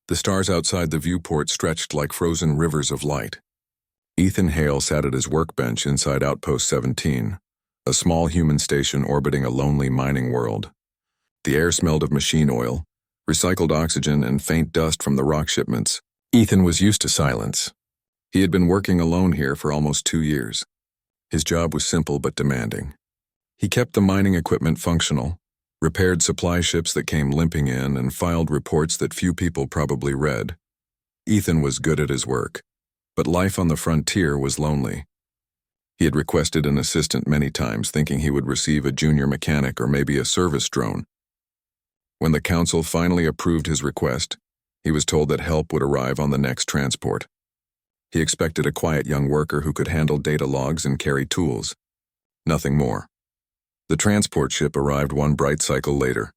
The stars outside the viewport stretched like frozen rivers of light. Ethan Hale sat at his workbench inside Outpost 17, a small human station orbiting a lonely mining world. The air smelled of machine oil, recycled oxygen, and faint dust from the rock shipments. Ethan was used to silence. He had been working alone here for almost 2 years. His job was simple but demanding. He kept the mining equipment functional, repaired supply ships that came limping in, and filed reports that few people probably read. Ethan was good at his work, but life on the frontier was lonely. He had requested an assistant many times, thinking he would receive a junior mechanic or maybe a service drone. When the council finally approved his request, he was told that help would arrive on the next transport. He expected a quiet young worker who could handle data logs and carry tools. Nothing more. The transport ship arrived one bright cycle later.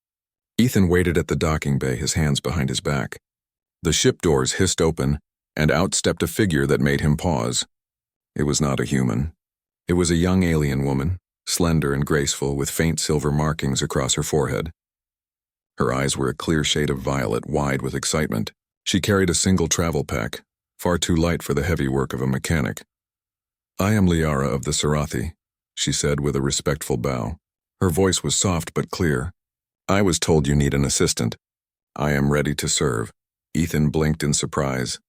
Ethan waited at the docking bay, his hands behind his back. The ship doors hissed open, and out stepped a figure that made him pause. It was not a human. It was a young alien woman, slender and graceful, with faint silver markings across her forehead. Her eyes were a clear shade of violet, wide with excitement. She carried a single travel pack, far too light for the heavy work of a mechanic. "I am Liara of the Scifi," she said with a respectful bow. Her voice was soft but clear. "I was told you need an assistant. I am ready to serve." Ethan blinked in surprise.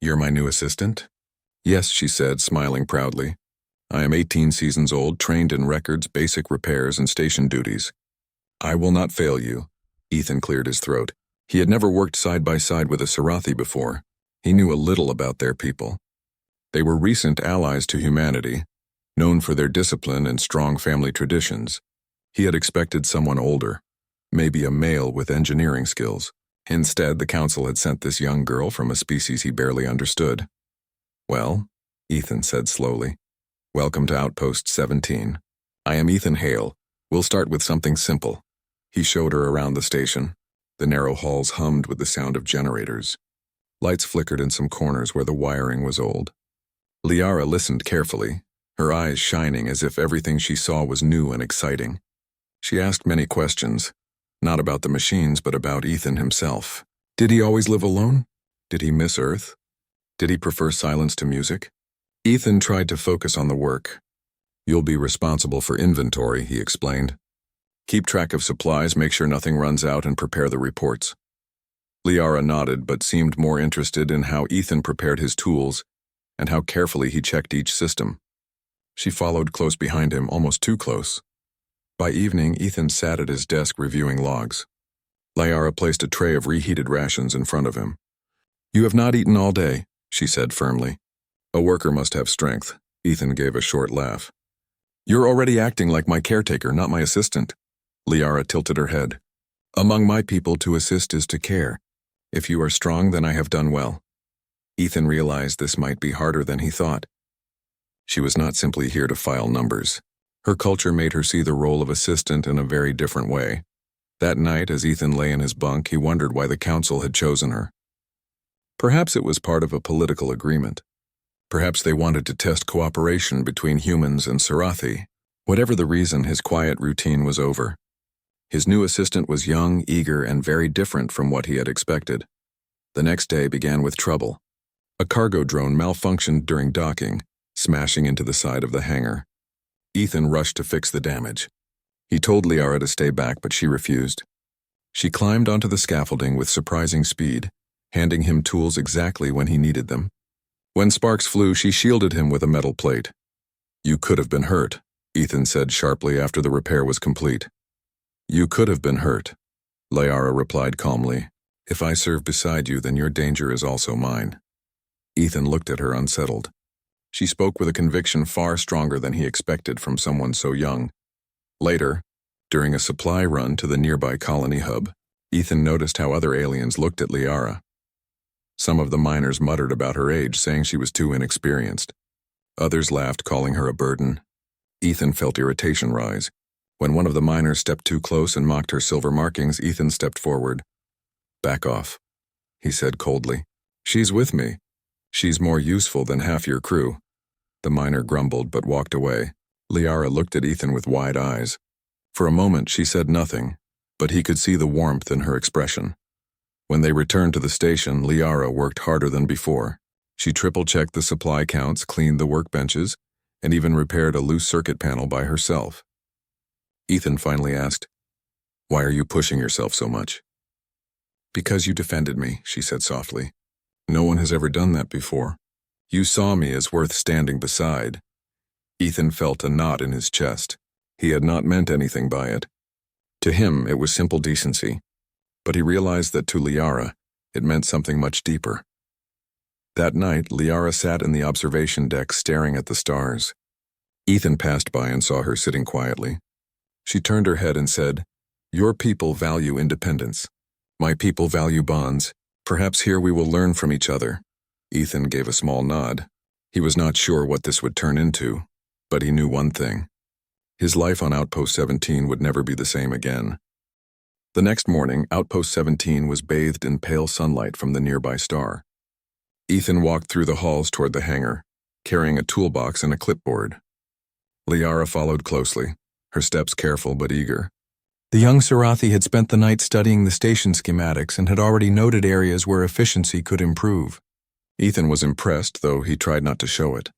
"You're my new assistant?" "Yes," she said, smiling proudly. "I am 18 seasons old, trained in records, basic repairs, and station duties." "I will not fail you." Ethan cleared his throat. He had never worked side by side with a Scifi before. He knew a little about their people. They were recent allies to humanity, known for their discipline and strong family traditions. He had expected someone older, maybe a male with engineering skills. Instead, the council had sent this young girl from a species he barely understood. "Well," Ethan said slowly, "welcome to Outpost 17. I am Ethan Hale. We'll start with something simple." He showed her around the station. The narrow halls hummed with the sound of generators. Lights flickered in some corners where the wiring was old. Liara listened carefully, her eyes shining as if everything she saw was new and exciting. She asked many questions, not about the machines but about Ethan himself. Did he always live alone? Did he miss Earth? Did he prefer silence to music? Ethan tried to focus on the work. "You'll be responsible for inventory," he explained. "Keep track of supplies, make sure nothing runs out, and prepare the reports." Liara nodded but seemed more interested in how Ethan prepared his tools and how carefully he checked each system. She followed close behind him, almost too close. By evening, Ethan sat at his desk reviewing logs. Liara placed a tray of reheated rations in front of him. "You have not eaten all day," she said firmly. "A worker must have strength." Ethan gave a short laugh. "You're already acting like my caretaker, not my assistant." Liara tilted her head. "Among my people, to assist is to care. If you are strong, then I have done well." Ethan realized this might be harder than he thought. She was not simply here to file numbers. Her culture made her see the role of assistant in a very different way. That night, as Ethan lay in his bunk, he wondered why the council had chosen her. Perhaps it was part of a political agreement. Perhaps they wanted to test cooperation between humans and Scifi. Whatever the reason, his quiet routine was over. His new assistant was young, eager, and very different from what he had expected. The next day began with trouble. A cargo drone malfunctioned during docking, smashing into the side of the hangar. Ethan rushed to fix the damage. He told Liara to stay back, but she refused. She climbed onto the scaffolding with surprising speed, handing him tools exactly when he needed them. When sparks flew, she shielded him with a metal plate. "You could have been hurt," Ethan said sharply after the repair was complete. "You could have been hurt," Liara replied calmly. "If I serve beside you, then your danger is also mine." Ethan looked at her unsettled. She spoke with a conviction far stronger than he expected from someone so young. Later, during a supply run to the nearby colony hub, Ethan noticed how other aliens looked at Liara. Some of the miners muttered about her age, saying she was too inexperienced. Others laughed, calling her a burden. Ethan felt irritation rise. When one of the miners stepped too close and mocked her silver markings, Ethan stepped forward. "Back off," he said coldly. "She's with me. She's more useful than half your crew." The miner grumbled but walked away. Liara looked at Ethan with wide eyes. For a moment she said nothing, but he could see the warmth in her expression. When they returned to the station, Liara worked harder than before. She triple-checked the supply counts, cleaned the workbenches, and even repaired a loose circuit panel by herself. Ethan finally asked, "Why are you pushing yourself so much?" "Because you defended me," she said softly. "No one has ever done that before. You saw me as worth standing beside." Ethan felt a knot in his chest. He had not meant anything by it. To him, it was simple decency. But he realized that to Liara, it meant something much deeper. That night, Liara sat in the observation deck staring at the stars. Ethan passed by and saw her sitting quietly. She turned her head and said, "Your people value independence. My people value bonds. Perhaps here we will learn from each other." Ethan gave a small nod. He was not sure what this would turn into, but he knew one thing. His life on Outpost 17 would never be the same again. The next morning, Outpost 17 was bathed in pale sunlight from the nearby star. Ethan walked through the halls toward the hangar, carrying a toolbox and a clipboard. Liara followed closely, her steps careful but eager. The young Sarathi had spent the night studying the station schematics and had already noted areas where efficiency could improve. Ethan was impressed, though he tried not to show it.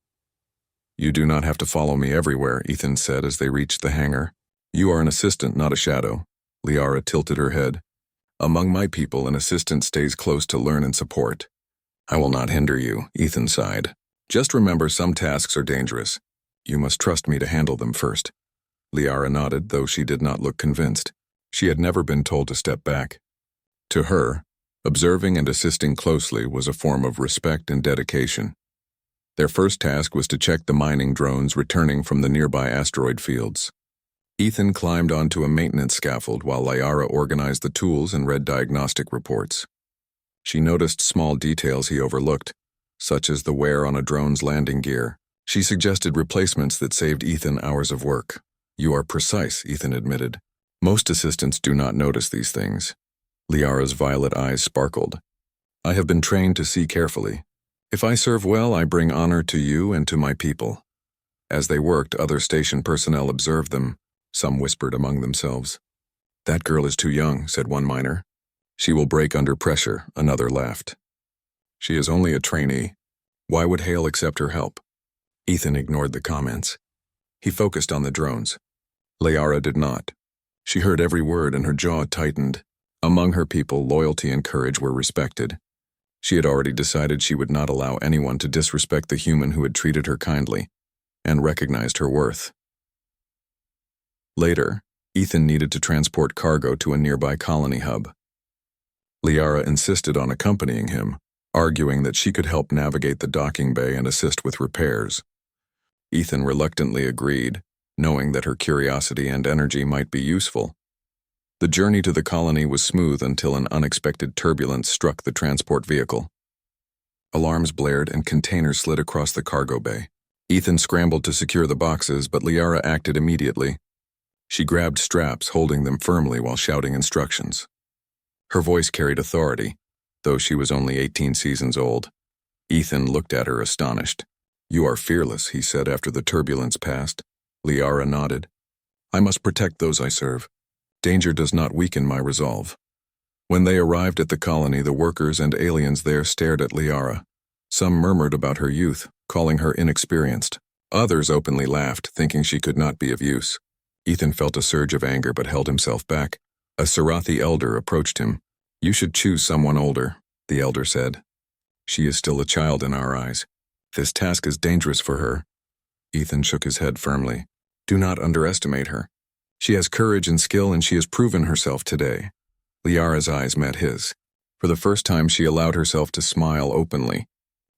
"You do not have to follow me everywhere," Ethan said as they reached the hangar. "You are an assistant, not a shadow." Liara tilted her head. "Among my people, an assistant stays close to learn and support." "I will not hinder you," Ethan sighed. "Just remember, some tasks are dangerous. You must trust me to handle them first." Liara nodded, though she did not look convinced. She had never been told to step back. To her, observing and assisting closely was a form of respect and dedication. Their first task was to check the mining drones returning from the nearby asteroid fields. Ethan climbed onto a maintenance scaffold while Liara organized the tools and read diagnostic reports. She noticed small details he overlooked, such as the wear on a drone's landing gear. She suggested replacements that saved Ethan hours of work. "You are precise," Ethan admitted. "Most assistants do not notice these things." Liara's violet eyes sparkled. "I have been trained to see carefully. If I serve well, I bring honor to you and to my people." As they worked, other station personnel observed them. Some whispered among themselves. "That girl is too young," said one miner. "She will break under pressure," another laughed. "She is only a trainee. Why would Hale accept her help?" Ethan ignored the comments. He focused on the drones. Liara did not. She heard every word and her jaw tightened. Among her people, loyalty and courage were respected. She had already decided she would not allow anyone to disrespect the human who had treated her kindly, and recognized her worth. Later, Ethan needed to transport cargo to a nearby colony hub. Liara insisted on accompanying him, arguing that she could help navigate the docking bay and assist with repairs. Ethan reluctantly agreed, knowing that her curiosity and energy might be useful. The journey to the colony was smooth until an unexpected turbulence struck the transport vehicle. Alarms blared and containers slid across the cargo bay. Ethan scrambled to secure the boxes, but Liara acted immediately. She grabbed straps, holding them firmly while shouting instructions. Her voice carried authority, though she was only 18 seasons old. Ethan looked at her astonished. "You are fearless," he said after the turbulence passed. Liara nodded. "I must protect those I serve. Danger does not weaken my resolve." When they arrived at the colony, the workers and aliens there stared at Liara. Some murmured about her youth, calling her inexperienced. Others openly laughed, thinking she could not be of use. Ethan felt a surge of anger but held himself back. A Sarathi elder approached him. "You should choose someone older," the elder said. "She is still a child in our eyes. This task is dangerous for her." Ethan shook his head firmly. "Do not underestimate her. She has courage and skill, and she has proven herself today." Liara's eyes met his. For the first time, she allowed herself to smile openly.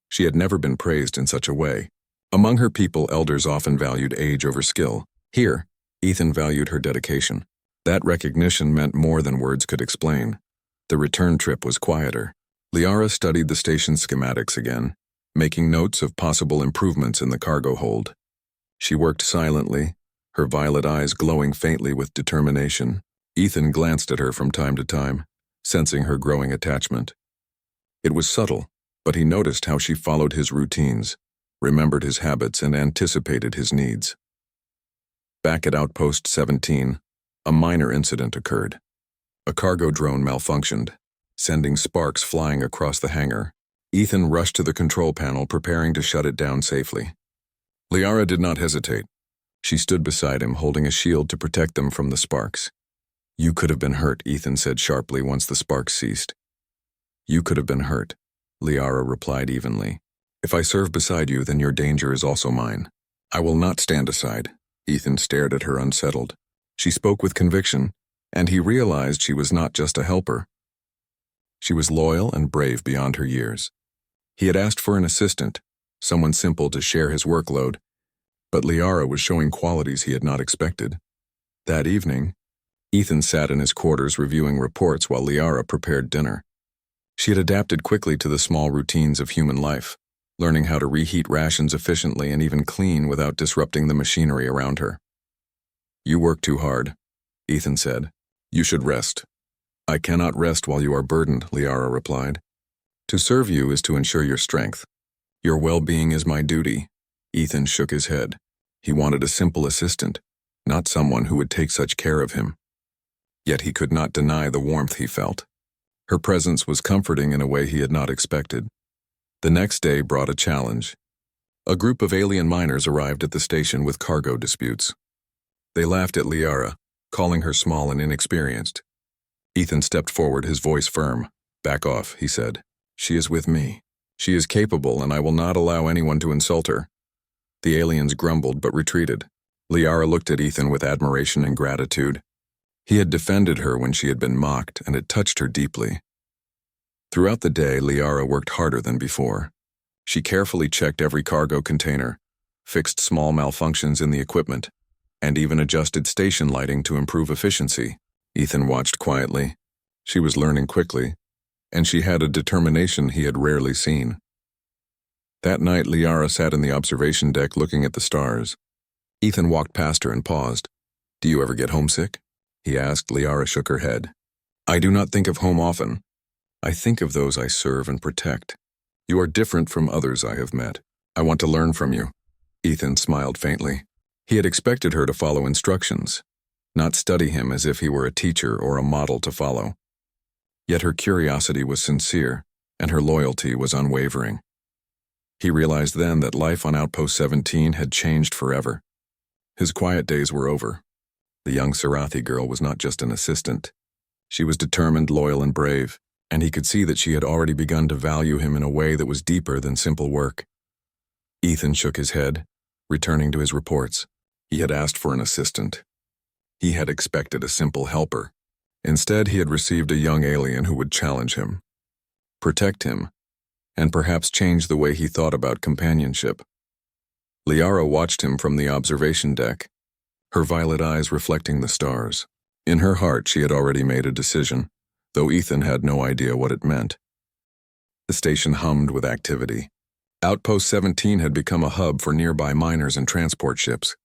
She had never been praised in such a way. Among her people, elders often valued age over skill. Here, Ethan valued her dedication. That recognition meant more than words could explain. The return trip was quieter. Liara studied the station's schematics again, making notes of possible improvements in the cargo hold. She worked silently, her violet eyes glowing faintly with determination. Ethan glanced at her from time to time, sensing her growing attachment. It was subtle, but he noticed how she followed his routines, remembered his habits, and anticipated his needs. Back at Outpost 17, a minor incident occurred. A cargo drone malfunctioned. sending sparks flying across the hangar. Ethan rushed to the control panel, preparing to shut it down safely. Liara did not hesitate. She stood beside him, holding a shield to protect them from the sparks. "You could have been hurt," Ethan said sharply once the sparks ceased. "You could have been hurt," Liara replied evenly. "If I serve beside you, then your danger is also mine." "I will not stand aside." Ethan stared at her, unsettled. She spoke with conviction, and he realized she was not just a helper. She was loyal and brave beyond her years. He had asked for an assistant, someone simple to share his workload, but Liara was showing qualities he had not expected. That evening, Ethan sat in his quarters reviewing reports while Liara prepared dinner. She had adapted quickly to the small routines of human life, learning how to reheat rations efficiently and even clean without disrupting the machinery around her. "You work too hard," Ethan said. "You should rest." "I cannot rest while you are burdened," Liara replied. "To serve you is to ensure your strength. Your well-being is my duty." Ethan shook his head. He wanted a simple assistant, not someone who would take such care of him. Yet he could not deny the warmth he felt. Her presence was comforting in a way he had not expected. The next day brought a challenge. A group of alien miners arrived at the station with cargo disputes. They laughed at Liara, calling her small and inexperienced. Ethan stepped forward, his voice firm. "Back off," he said. "She is with me. She is capable, and I will not allow anyone to insult her." The aliens grumbled but retreated. Liara looked at Ethan with admiration and gratitude. He had defended her when she had been mocked, and it touched her deeply. Throughout the day, Liara worked harder than before. She carefully checked every cargo container, fixed small malfunctions in the equipment, and even adjusted station lighting to improve efficiency. Ethan watched quietly. She was learning quickly, and she had a determination he had rarely seen. That night, Liara sat in the observation deck looking at the stars. Ethan walked past her and paused. "Do you ever get homesick?" he asked. Liara shook her head. "I do not think of home often. I think of those I serve and protect. You are different from others I have met. I want to learn from you." Ethan smiled faintly. He had expected her to follow instructions, not study him as if he were a teacher or a model to follow. Yet her curiosity was sincere, and her loyalty was unwavering. He realized then that life on Outpost 17 had changed forever. His quiet days were over. The young Sarathi girl was not just an assistant. She was determined, loyal, and brave, and he could see that she had already begun to value him in a way that was deeper than simple work. Ethan shook his head, returning to his reports. He had asked for an assistant. He had expected a simple helper. Instead, he had received a young alien who would challenge him, protect him, and perhaps change the way he thought about companionship. Liara watched him from the observation deck, her violet eyes reflecting the stars. In her heart, she had already made a decision, though Ethan had no idea what it meant. The station hummed with activity. Outpost 17 had become a hub for nearby miners and transport ships.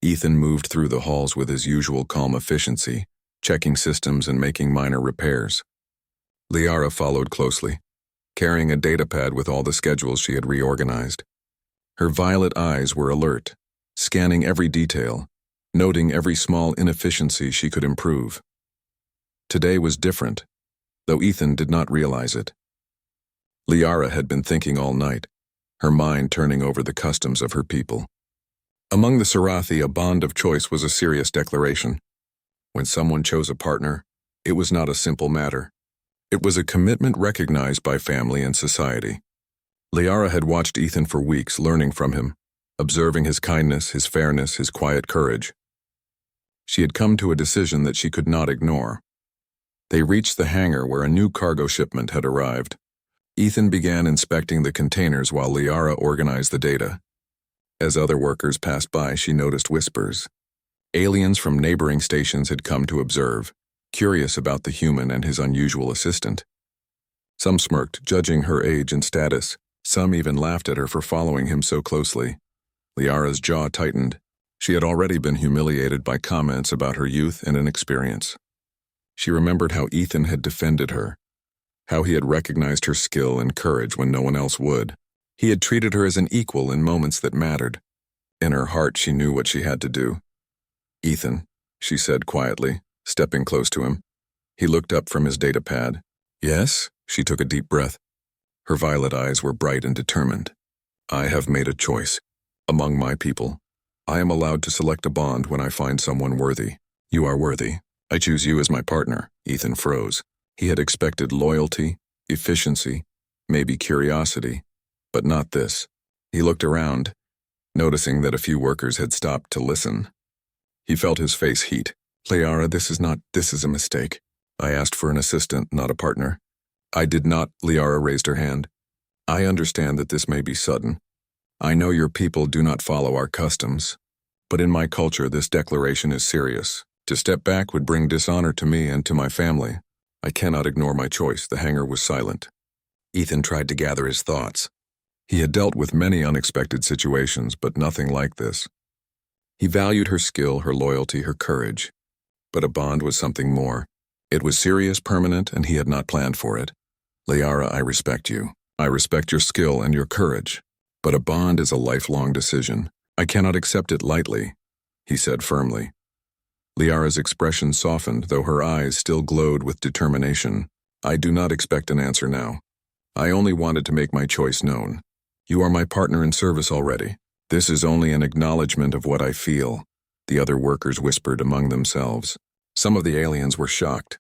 Ethan moved through the halls with his usual calm efficiency, checking systems and making minor repairs. Liara followed closely, carrying a datapad with all the schedules she had reorganized. Her violet eyes were alert, scanning every detail, noting every small inefficiency she could improve. Today was different, though Ethan did not realize it. Liara had been thinking all night, her mind turning over the customs of her people. Among the Sarathi, a bond of choice was a serious declaration. When someone chose a partner, it was not a simple matter. It was a commitment recognized by family and society. Liara had watched Ethan for weeks, learning from him, observing his kindness, his fairness, his quiet courage. She had come to a decision that she could not ignore. They reached the hangar where a new cargo shipment had arrived. Ethan began inspecting the containers while Liara organized the data. As other workers passed by, she noticed whispers. Aliens from neighboring stations had come to observe, curious about the human and his unusual assistant. Some smirked, judging her age and status. Some even laughed at her for following him so closely. Liara's jaw tightened. She had already been humiliated by comments about her youth and inexperience. She remembered how Ethan had defended her, how he had recognized her skill and courage when no one else would. He had treated her as an equal in moments that mattered. In her heart, she knew what she had to do. "Ethan," she said quietly, stepping close to him. He looked up from his datapad. Yes, she took a deep breath. Her violet eyes were bright and determined. I have made a choice. Among my people, I am allowed to select a bond when I find someone worthy. You are worthy. I choose you as my partner. Ethan froze. He had expected loyalty, efficiency, maybe curiosity, but not this. He looked around, noticing that a few workers had stopped to listen. He felt his face heat. Liara, this is a mistake. I asked for an assistant, not a partner. I did not. Liara raised her hand. I understand that this may be sudden. I know your people do not follow our customs, but in my culture this declaration is serious. To step back would bring dishonor to me and to my family. I cannot ignore my choice. The hanger was silent. Ethan tried to gather his thoughts. He had dealt with many unexpected situations, but nothing like this. He valued her skill, her loyalty, her courage. But a bond was something more. It was serious, permanent, and he had not planned for it. Liara, I respect you. I respect your skill and your courage. But a bond is a lifelong decision. I cannot accept it lightly, he said firmly. Liara's expression softened, though her eyes still glowed with determination. I do not expect an answer now. I only wanted to make my choice known. You are my partner in service already. This is only an acknowledgement of what I feel, the other workers whispered among themselves. Some of the aliens were shocked.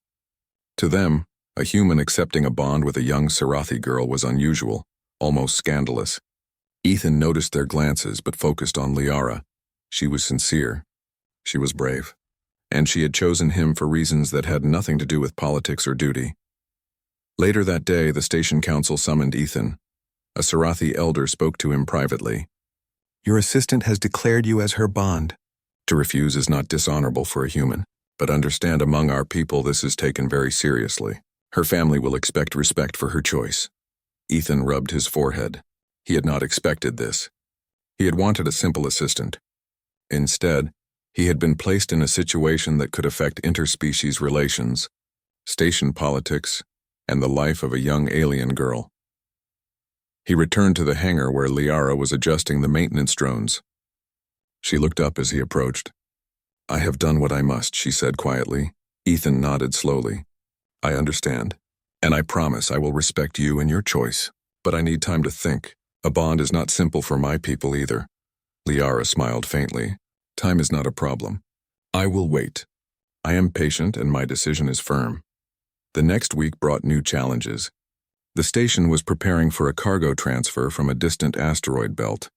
To them, a human accepting a bond with a young Sarathi girl was unusual, almost scandalous. Ethan noticed their glances but focused on Liara. She was sincere. She was brave. And she had chosen him for reasons that had nothing to do with politics or duty. Later that day, the station council summoned Ethan. A Sarathi elder spoke to him privately. Your assistant has declared you as her bond. To refuse is not dishonorable for a human, but understand among our people this is taken very seriously. Her family will expect respect for her choice. Ethan rubbed his forehead. He had not expected this. He had wanted a simple assistant. Instead, he had been placed in a situation that could affect interspecies relations, station politics, and the life of a young alien girl. He returned to the hangar where Liara was adjusting the maintenance drones. She looked up as he approached. I have done what I must, she said quietly. Ethan nodded slowly. I understand, and I promise I will respect you and your choice, but I need time to think. A bond is not simple for my people either. Liara smiled faintly. Time is not a problem. I will wait. I am patient and my decision is firm. The next week brought new challenges. The station was preparing for a cargo transfer from a distant asteroid belt.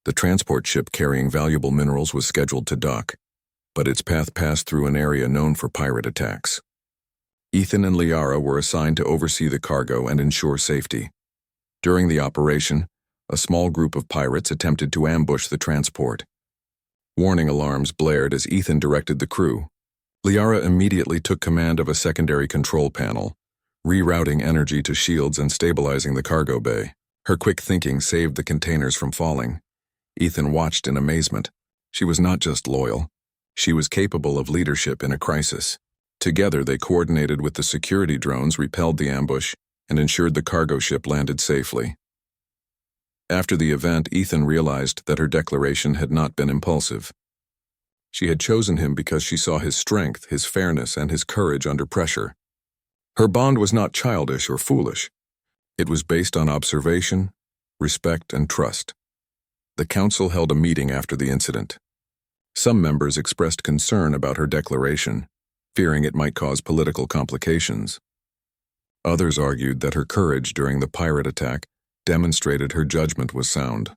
The transport ship carrying valuable minerals was scheduled to dock, but its path passed through an area known for pirate attacks. Ethan and Liara were assigned to oversee the cargo and ensure safety. During the operation, a small group of pirates attempted to ambush the transport. Warning alarms blared as Ethan directed the crew. Liara immediately took command of a secondary control panel, rerouting energy to shields and stabilizing the cargo bay. Her quick thinking saved the containers from falling. Ethan watched in amazement. She was not just loyal. She was capable of leadership in a crisis. Together, they coordinated with the security drones, repelled the ambush, and ensured the cargo ship landed safely. After the event, Ethan realized that her declaration had not been impulsive. She had chosen him because she saw his strength, his fairness, and his courage under pressure. Her bond was not childish or foolish. It was based on observation, respect, and trust. The council held a meeting after the incident. Some members expressed concern about her declaration, fearing it might cause political complications. Others argued that her courage during the pirate attack demonstrated her judgment was sound.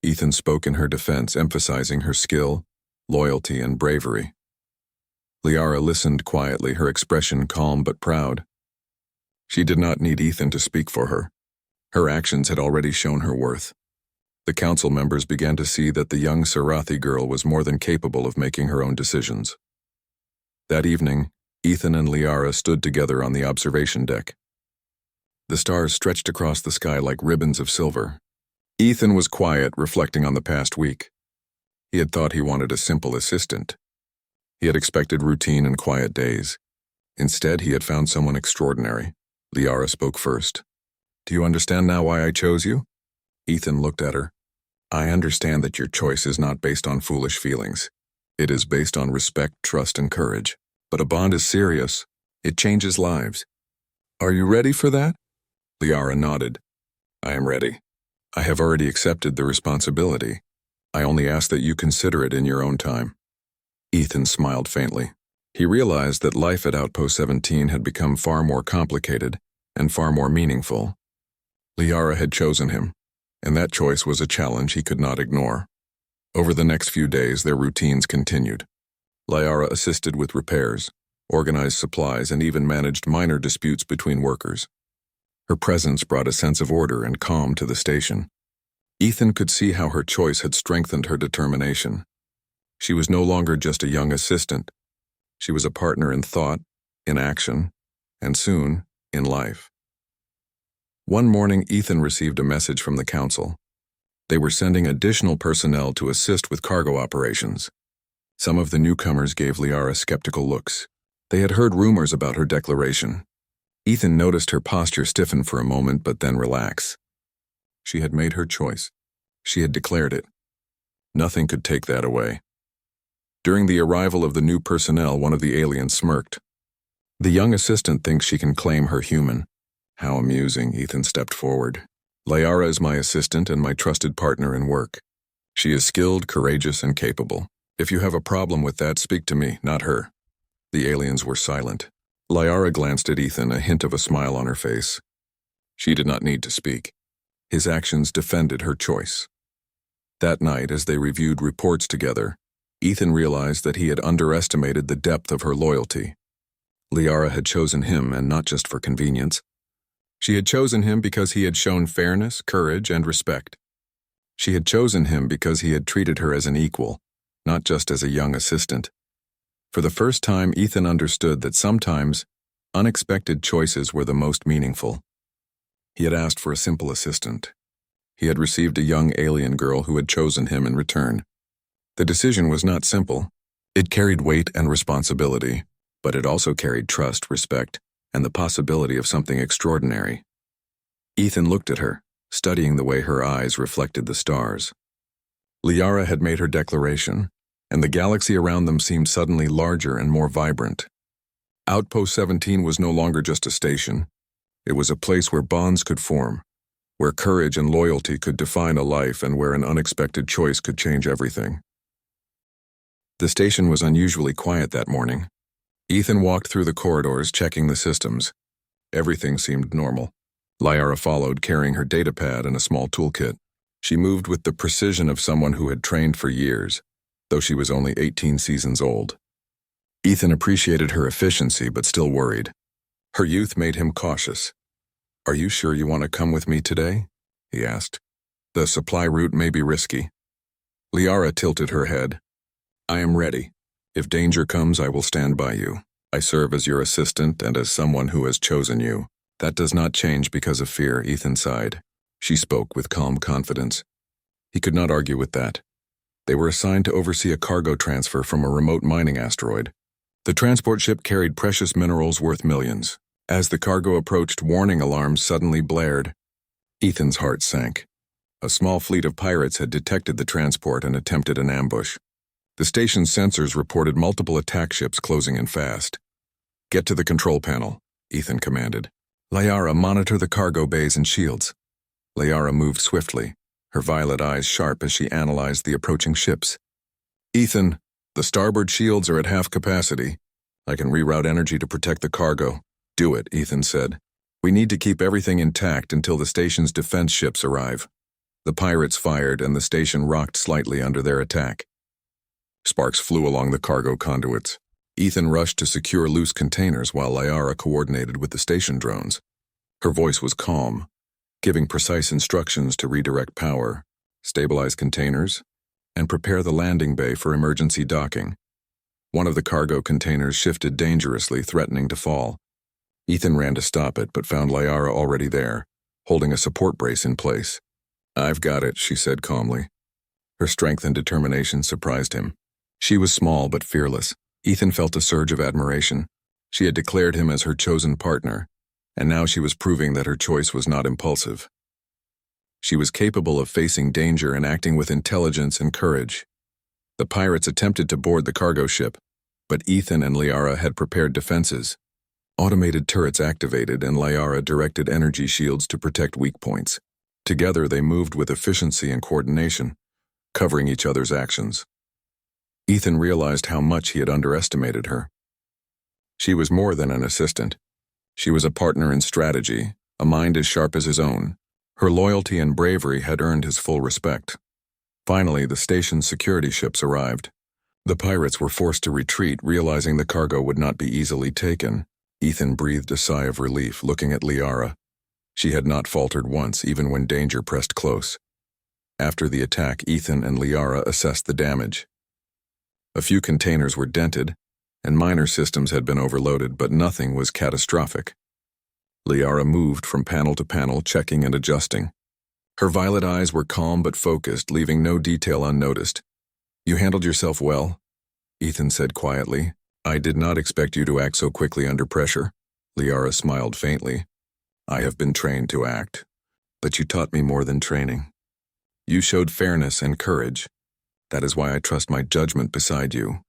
Ethan spoke in her defense, emphasizing her skill, loyalty, and bravery. Liara listened quietly, her expression calm but proud. She did not need Ethan to speak for her. Her actions had already shown her worth. The council members began to see that the young Sarathi girl was more than capable of making her own decisions. That evening, Ethan and Liara stood together on the observation deck. The stars stretched across the sky like ribbons of silver. Ethan was quiet, reflecting on the past week. He had thought he wanted a simple assistant. He had expected routine and quiet days. Instead, he had found someone extraordinary. Liara spoke first. Do you understand now why I chose you? Ethan looked at her. I understand that your choice is not based on foolish feelings. It is based on respect, trust, and courage. But a bond is serious. It changes lives. Are you ready for that? Liara nodded. I am ready. I have already accepted the responsibility. I only ask that you consider it in your own time. Ethan smiled faintly. He realized that life at Outpost 17 had become far more complicated and far more meaningful. Liara had chosen him, and that choice was a challenge he could not ignore. Over the next few days, their routines continued. Liara assisted with repairs, organized supplies, and even managed minor disputes between workers. Her presence brought a sense of order and calm to the station. Ethan could see how her choice had strengthened her determination. She was no longer just a young assistant. She was a partner in thought, in action, and soon, in life. One morning, Ethan received a message from the council. They were sending additional personnel to assist with cargo operations. Some of the newcomers gave Liara skeptical looks. They had heard rumors about her declaration. Ethan noticed her posture stiffen for a moment but then relax. She had made her choice. She had declared it. Nothing could take that away. During the arrival of the new personnel, one of the aliens smirked. The young assistant thinks she can claim her human. How amusing, Ethan stepped forward. Liara is my assistant and my trusted partner in work. She is skilled, courageous, and capable. If you have a problem with that, speak to me, not her. The aliens were silent. Liara glanced at Ethan, a hint of a smile on her face. She did not need to speak. His actions defended her choice. That night, as they reviewed reports together, Ethan realized that he had underestimated the depth of her loyalty. Liara had chosen him, and not just for convenience. She had chosen him because he had shown fairness, courage, and respect. She had chosen him because he had treated her as an equal, not just as a young assistant. For the first time, Ethan understood that sometimes unexpected choices were the most meaningful. He had asked for a simple assistant. He had received a young alien girl who had chosen him in return. The decision was not simple. It carried weight and responsibility, but it also carried trust, respect, and the possibility of something extraordinary. Ethan looked at her, studying the way her eyes reflected the stars. Liara had made her declaration, and the galaxy around them seemed suddenly larger and more vibrant. Outpost 17 was no longer just a station. It was a place where bonds could form, where courage and loyalty could define a life, and where an unexpected choice could change everything. The station was unusually quiet that morning. Ethan walked through the corridors, checking the systems. Everything seemed normal. Liara followed, carrying her datapad and a small toolkit. She moved with the precision of someone who had trained for years, though she was only 18 seasons old. Ethan appreciated her efficiency but still worried. Her youth made him cautious. Are you sure you want to come with me today? He asked. The supply route may be risky. Liara tilted her head. I am ready. If danger comes, I will stand by you. I serve as your assistant and as someone who has chosen you. That does not change because of fear, Ethan sighed. She spoke with calm confidence. He could not argue with that. They were assigned to oversee a cargo transfer from a remote mining asteroid. The transport ship carried precious minerals worth millions. As the cargo approached, warning alarms suddenly blared. Ethan's heart sank. A small fleet of pirates had detected the transport and attempted an ambush. The station's sensors reported multiple attack ships closing in fast. Get to the control panel, Ethan commanded. Liara, monitor the cargo bays and shields. Liara moved swiftly, her violet eyes sharp as she analyzed the approaching ships. Ethan, the starboard shields are at half capacity. I can reroute energy to protect the cargo. Do it, Ethan said. We need to keep everything intact until the station's defense ships arrive. The pirates fired and the station rocked slightly under their attack. Sparks flew along the cargo conduits. Ethan rushed to secure loose containers while Liara coordinated with the station drones. Her voice was calm, giving precise instructions to redirect power, stabilize containers, and prepare the landing bay for emergency docking. One of the cargo containers shifted dangerously, threatening to fall. Ethan ran to stop it, but found Liara already there, holding a support brace in place. I've got it, she said calmly. Her strength and determination surprised him. She was small but fearless. Ethan felt a surge of admiration. She had declared him as her chosen partner, and now she was proving that her choice was not impulsive. She was capable of facing danger and acting with intelligence and courage. The pirates attempted to board the cargo ship, but Ethan and Liara had prepared defenses. Automated turrets activated and Liara directed energy shields to protect weak points. Together they moved with efficiency and coordination, covering each other's actions. Ethan realized how much he had underestimated her. She was more than an assistant. She was a partner in strategy, a mind as sharp as his own. Her loyalty and bravery had earned his full respect. Finally, the station's security ships arrived. The pirates were forced to retreat, realizing the cargo would not be easily taken. Ethan breathed a sigh of relief, looking at Liara. She had not faltered once, even when danger pressed close. After the attack, Ethan and Liara assessed the damage. A few containers were dented, and minor systems had been overloaded, but nothing was catastrophic. Liara moved from panel to panel, checking and adjusting. Her violet eyes were calm but focused, leaving no detail unnoticed. "You handled yourself well," Ethan said quietly. "I did not expect you to act so quickly under pressure." Liara smiled faintly. "I have been trained to act, but you taught me more than training. You showed fairness and courage. That is why I trust my judgment beside you."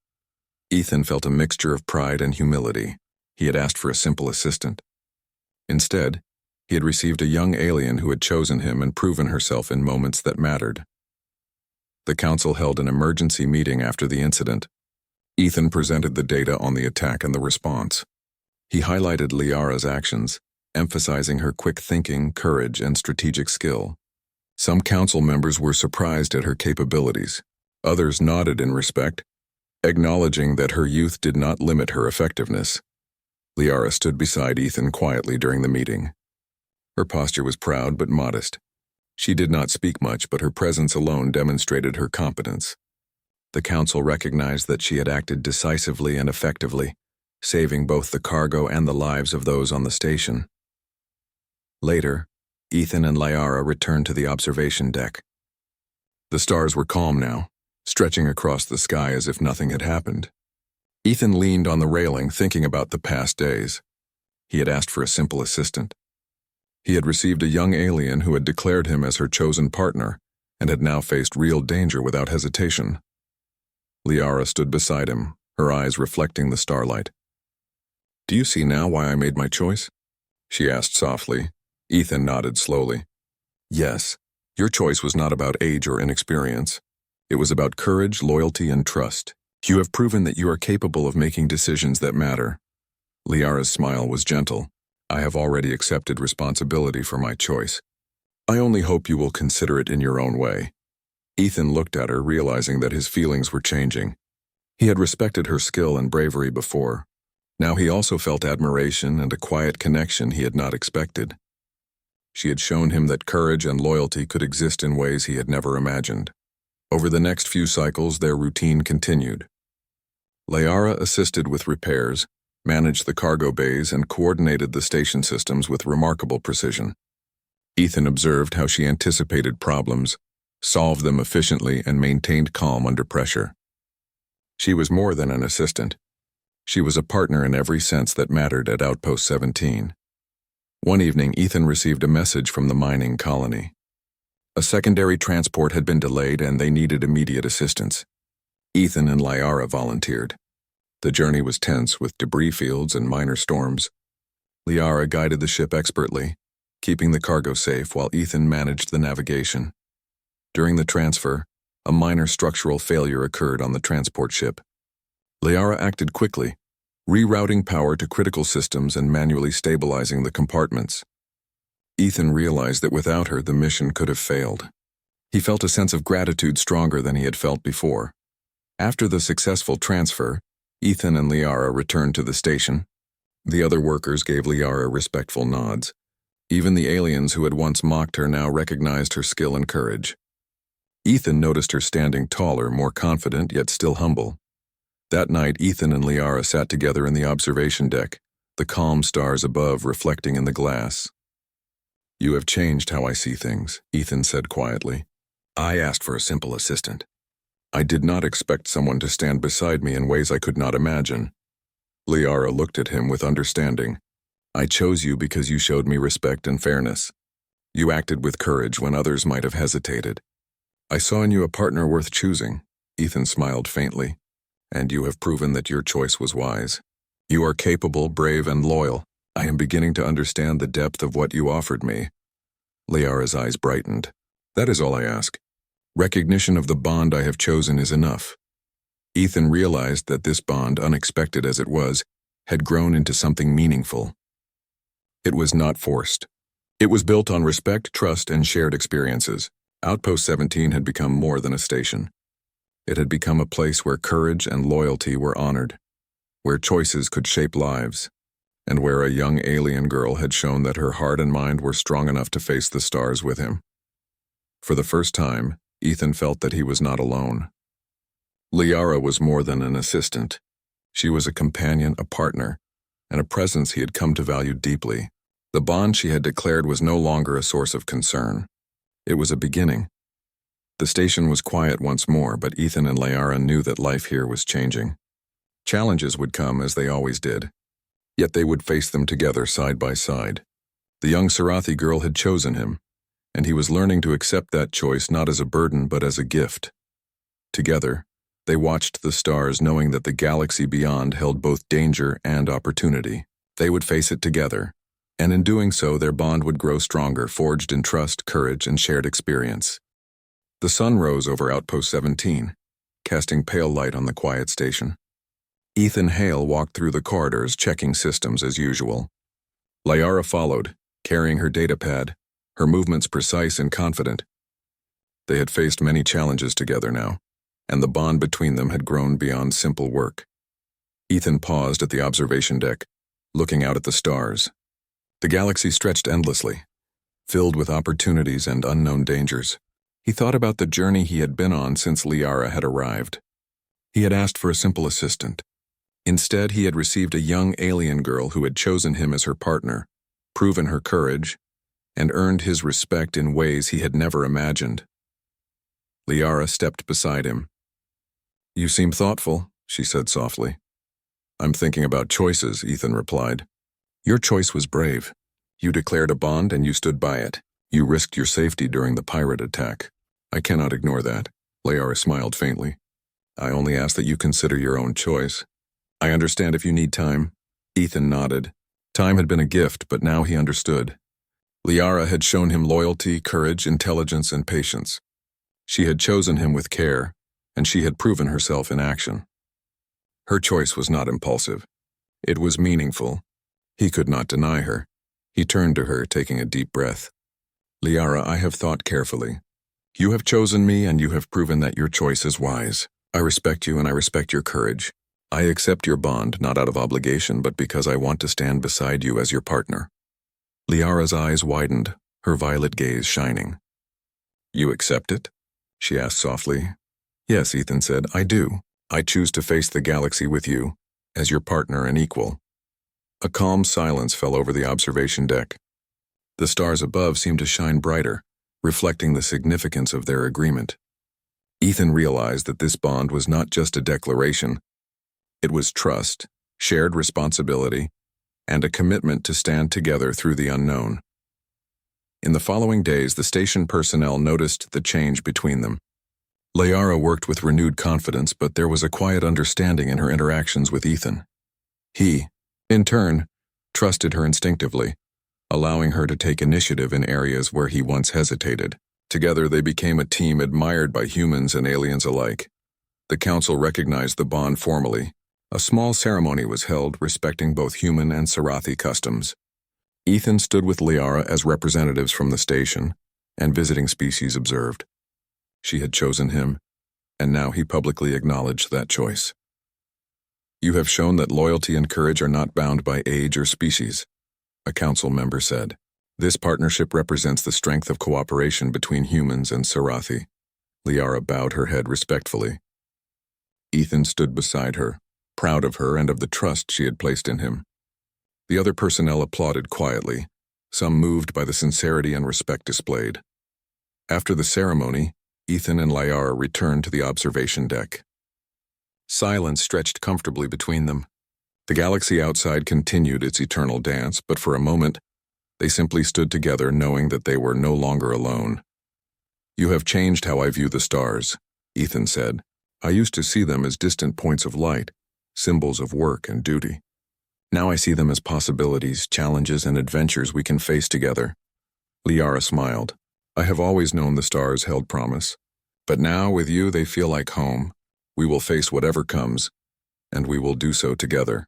Ethan felt a mixture of pride and humility. He had asked for a simple assistant. Instead, he had received a young alien who had chosen him and proven herself in moments that mattered. The council held an emergency meeting after the incident. Ethan presented the data on the attack and the response. He highlighted Liara's actions, emphasizing her quick thinking, courage, and strategic skill. Some council members were surprised at her capabilities. Others nodded in respect, acknowledging that her youth did not limit her effectiveness. Liara stood beside Ethan quietly during the meeting. Her posture was proud but modest. She did not speak much, but her presence alone demonstrated her competence. The council recognized that she had acted decisively and effectively, saving both the cargo and the lives of those on the station. Later, Ethan and Liara returned to the observation deck. The stars were calm now, stretching across the sky as if nothing had happened. Ethan leaned on the railing, thinking about the past days. He had asked for a simple assistant. He had received a young alien who had declared him as her chosen partner and had now faced real danger without hesitation. Liara stood beside him, her eyes reflecting the starlight. "Do you see now why I made my choice?" she asked softly. Ethan nodded slowly. "Yes, your choice was not about age or inexperience. It was about courage, loyalty, and trust. You have proven that you are capable of making decisions that matter." Liara's smile was gentle. "I have already accepted responsibility for my choice. I only hope you will consider it in your own way." Ethan looked at her, realizing that his feelings were changing. He had respected her skill and bravery before. Now he also felt admiration and a quiet connection he had not expected. She had shown him that courage and loyalty could exist in ways he had never imagined. Over the next few cycles, their routine continued. Liara assisted with repairs, managed the cargo bays, and coordinated the station systems with remarkable precision. Ethan observed how she anticipated problems, solved them efficiently, and maintained calm under pressure. She was more than an assistant. She was a partner in every sense that mattered at Outpost 17. One evening, Ethan received a message from the mining colony. A secondary transport had been delayed and they needed immediate assistance. Ethan and Liara volunteered. The journey was tense with debris fields and minor storms. Liara guided the ship expertly, keeping the cargo safe while Ethan managed the navigation. During the transfer, a minor structural failure occurred on the transport ship. Liara acted quickly, rerouting power to critical systems and manually stabilizing the compartments. Ethan realized that without her, the mission could have failed. He felt a sense of gratitude stronger than he had felt before. After the successful transfer, Ethan and Liara returned to the station. The other workers gave Liara respectful nods. Even the aliens who had once mocked her now recognized her skill and courage. Ethan noticed her standing taller, more confident, yet still humble. That night, Ethan and Liara sat together in the observation deck, the calm stars above reflecting in the glass. "You have changed how I see things," Ethan said quietly. "I asked for a simple assistant. I did not expect someone to stand beside me in ways I could not imagine." Liara looked at him with understanding. "I chose you because you showed me respect and fairness. You acted with courage when others might have hesitated. I saw in you a partner worth choosing." Ethan smiled faintly. "And you have proven that your choice was wise." You are capable, brave, and loyal. I am beginning to understand the depth of what you offered me. Liara's eyes brightened. That is all I ask. Recognition of the bond I have chosen is enough. Ethan realized that this bond, unexpected as it was, had grown into something meaningful. It was not forced. It was built on respect, trust, and shared experiences. Outpost 17 had become more than a station. It had become a place where courage and loyalty were honored, where choices could shape lives, and where a young alien girl had shown that her heart and mind were strong enough to face the stars with him. For the first time, Ethan felt that he was not alone. Liara was more than an assistant. She was a companion, a partner, and a presence he had come to value deeply. The bond she had declared was no longer a source of concern. It was a beginning. The station was quiet once more, but Ethan and Liara knew that life here was changing. Challenges would come, as they always did. Yet they would face them together side by side. The young Sarathi girl had chosen him, and he was learning to accept that choice not as a burden but as a gift. Together, they watched the stars, knowing that the galaxy beyond held both danger and opportunity. They would face it together, and in doing so their bond would grow stronger, forged in trust, courage, and shared experience. The sun rose over Outpost 17, casting pale light on the quiet station. Ethan Hale walked through the corridors, checking systems as usual. Liara followed, carrying her datapad, her movements precise and confident. They had faced many challenges together now, and the bond between them had grown beyond simple work. Ethan paused at the observation deck, looking out at the stars. The galaxy stretched endlessly, filled with opportunities and unknown dangers. He thought about the journey he had been on since Liara had arrived. He had asked for a simple assistant. Instead, he had received a young alien girl who had chosen him as her partner, proven her courage, and earned his respect in ways he had never imagined. Liara stepped beside him. "You seem thoughtful," she said softly. "I'm thinking about choices," Ethan replied. "Your choice was brave. You declared a bond and you stood by it. You risked your safety during the pirate attack. I cannot ignore that." Liara smiled faintly. "I only ask that you consider your own choice. I understand if you need time." Ethan nodded. Time had been a gift, but now he understood. Liara had shown him loyalty, courage, intelligence, and patience. She had chosen him with care, and she had proven herself in action. Her choice was not impulsive. It was meaningful. He could not deny her. He turned to her, taking a deep breath. "Liara, I have thought carefully. You have chosen me, and you have proven that your choice is wise. I respect you, and I respect your courage. I accept your bond, not out of obligation, but because I want to stand beside you as your partner." Liara's eyes widened, her violet gaze shining. "You accept it?" she asked softly. "Yes," Ethan said, "I do. I choose to face the galaxy with you, as your partner and equal." A calm silence fell over the observation deck. The stars above seemed to shine brighter, reflecting the significance of their agreement. Ethan realized that this bond was not just a declaration. It was trust, shared responsibility, and a commitment to stand together through the unknown. In the following days, the station personnel noticed the change between them. Liara worked with renewed confidence, but there was a quiet understanding in her interactions with Ethan. He, in turn, trusted her instinctively, allowing her to take initiative in areas where he once hesitated. Together they became a team admired by humans and aliens alike. The council recognized the bond formally. A small ceremony was held respecting both human and Sarathi customs. Ethan stood with Liara as representatives from the station, and visiting species observed. She had chosen him, and now he publicly acknowledged that choice. "You have shown that loyalty and courage are not bound by age or species," a council member said. "This partnership represents the strength of cooperation between humans and Sarathi." Liara bowed her head respectfully. Ethan stood beside her, proud of her and of the trust she had placed in him. The other personnel applauded quietly, some moved by the sincerity and respect displayed. After the ceremony, Ethan and Liara returned to the observation deck. Silence stretched comfortably between them. The galaxy outside continued its eternal dance, but for a moment, they simply stood together, knowing that they were no longer alone. "You have changed how I view the stars," Ethan said. "I used to see them as distant points of light, symbols of work and duty. Now I see them as possibilities, challenges, and adventures we can face together. Liara smiled. I have always known the stars held promise. But now, with you, they feel like home. We will face whatever comes, and we will do so together.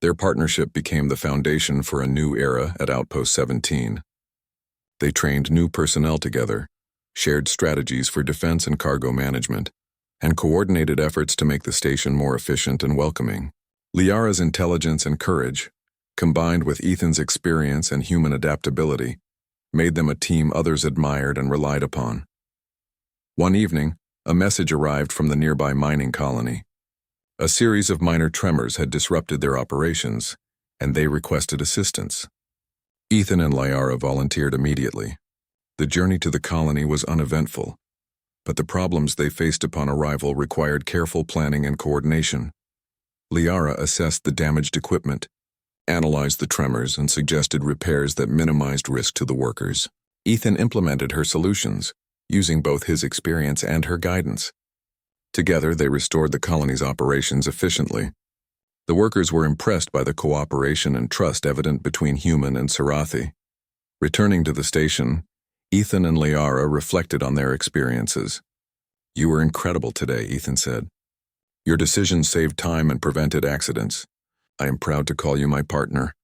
Their partnership became the foundation for a new era at Outpost 17. They trained new personnel together, shared strategies for defense and cargo management, and coordinated efforts to make the station more efficient and welcoming. Liara's intelligence and courage, combined with Ethan's experience and human adaptability, made them a team others admired and relied upon. One evening, a message arrived from the nearby mining colony. A series of minor tremors had disrupted their operations, and they requested assistance. Ethan and Liara volunteered immediately. The journey to the colony was uneventful, but the problems they faced upon arrival required careful planning and coordination. Liara assessed the damaged equipment, analyzed the tremors, and suggested repairs that minimized risk to the workers. Ethan implemented her solutions, using both his experience and her guidance. Together, they restored the colony's operations efficiently. The workers were impressed by the cooperation and trust evident between human and Scifi. Returning to the station, Ethan and Liara reflected on their experiences. You were incredible today, Ethan said. Your decisions saved time and prevented accidents. I am proud to call you my partner.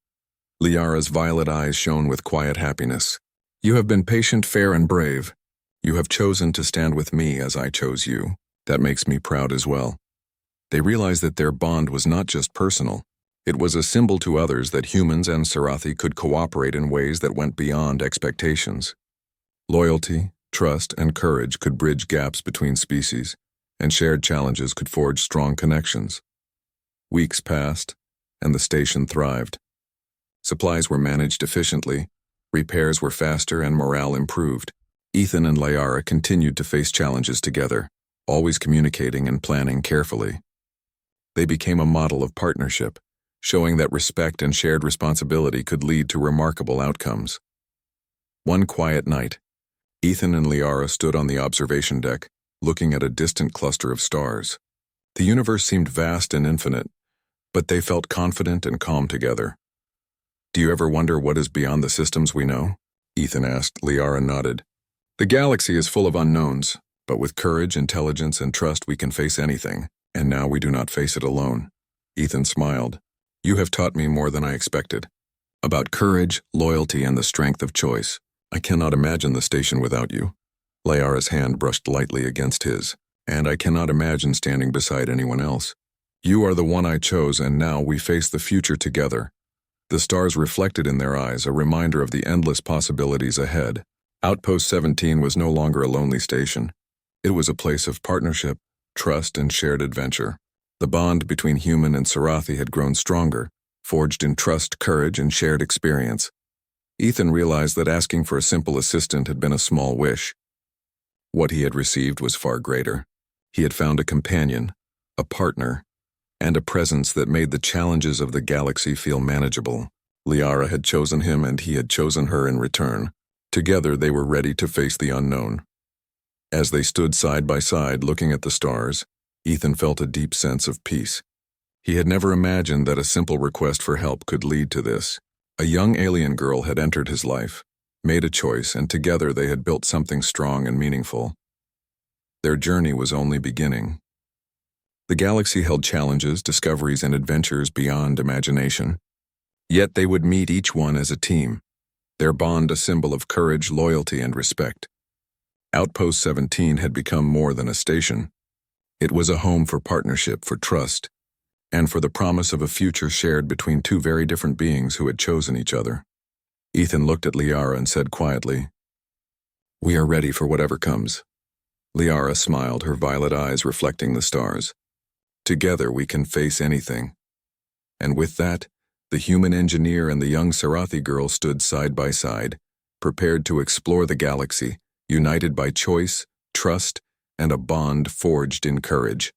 Liara's violet eyes shone with quiet happiness. You have been patient, fair, and brave. You have chosen to stand with me as I chose you. That makes me proud as well. They realized that their bond was not just personal. It was a symbol to others that humans and Scifi could cooperate in ways that went beyond expectations. Loyalty, trust, and courage could bridge gaps between species, and shared challenges could forge strong connections. Weeks passed, and the station thrived. Supplies were managed efficiently, repairs were faster, and morale improved. Ethan and Liara continued to face challenges together, always communicating and planning carefully. They became a model of partnership, showing that respect and shared responsibility could lead to remarkable outcomes. One quiet night, Ethan and Liara stood on the observation deck, looking at a distant cluster of stars. The universe seemed vast and infinite, but they felt confident and calm together. Do you ever wonder what is beyond the systems we know? Ethan asked. Liara nodded. The galaxy is full of unknowns, but with courage, intelligence, and trust we can face anything, and now we do not face it alone. Ethan smiled. You have taught me more than I expected. About courage, loyalty, and the strength of choice. I cannot imagine the station without you. Liara's hand brushed lightly against his, and I cannot imagine standing beside anyone else. You are the one I chose, and now we face the future together. The stars reflected in their eyes, a reminder of the endless possibilities ahead. Outpost 17 was no longer a lonely station. It was a place of partnership, trust, and shared adventure. The bond between human and Scifi had grown stronger, forged in trust, courage, and shared experience. Ethan realized that asking for a simple assistant had been a small wish. What he had received was far greater. He had found a companion, a partner, and a presence that made the challenges of the galaxy feel manageable. Liara had chosen him, and he had chosen her in return. Together they were ready to face the unknown. As they stood side by side looking at the stars, Ethan felt a deep sense of peace. He had never imagined that a simple request for help could lead to this. A young alien girl had entered his life, made a choice, and together they had built something strong and meaningful. Their journey was only beginning. The galaxy held challenges, discoveries, and adventures beyond imagination. Yet they would meet each one as a team, their bond a symbol of courage, loyalty, and respect. Outpost 17 had become more than a station. It was a home for partnership, for trust, and for the promise of a future shared between two very different beings who had chosen each other. Ethan looked at Liara and said quietly, "We are ready for whatever comes." Liara smiled, her violet eyes reflecting the stars. Together we can face anything. And with that, the human engineer and the young Scifi girl stood side by side, prepared to explore the galaxy, united by choice, trust, and a bond forged in courage.